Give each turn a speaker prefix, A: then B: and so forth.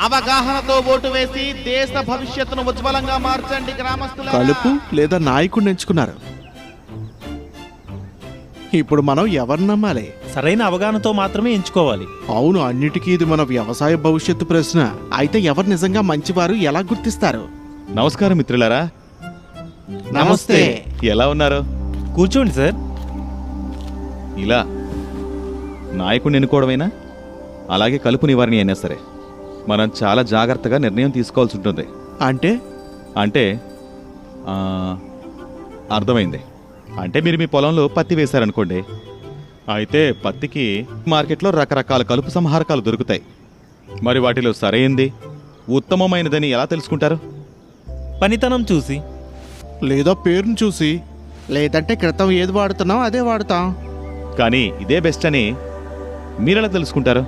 A: అవగాహనతో ఓటు వేసి దేశ భవిష్యత్తును ఉజ్వలంగా మార్చండి గ్రామస్తుల.
B: కలుపు లేదా నాయకుడిని ఎంచుకున్నారు. ఇప్పుడు మనం ఎవరిని నమ్మాలి?
C: సరైన అవగాహనతో మాత్రమే ఎంచుకోవాలి.
B: అవును, అన్నిటికీ ఇది మన వ్యవసాయ భవిష్యత్తు ప్రశ్న. అయితే ఎవరు నిజంగా మంచివారు ఎలా గుర్తిస్తారు?
D: నమస్కారం మిత్రులారా.
B: నమస్తే.
D: ఎలా ఉన్నారు?
C: కూర్చోండి సార్.
D: ఇలా నాయకుడిని ఎన్నుకోవడమైనా అలాగే కలుపు నివారణ అయినా సరే మనం చాలా జాగ్రత్తగా నిర్ణయం తీసుకోవాల్సి ఉంటుంది.
B: అంటే
D: అర్థమైంది. అంటే మీరు మీ పొలంలో పత్తి వేశారనుకోండి. అయితే పత్తికి మార్కెట్లో రకరకాల కలుపు సంహారకాలు దొరుకుతాయి. మరి వాటిలో సరైంది ఉత్తమమైనదని ఎలా తెలుసుకుంటారు?
C: పనితనం చూసి,
B: లేదా పేరును చూసి, లేదంటే క్రితం ఏది వాడుతున్నాం అదే వాడతాం.
D: కానీ ఇదే బెస్ట్ అని మీరెలా తెలుసుకుంటారు?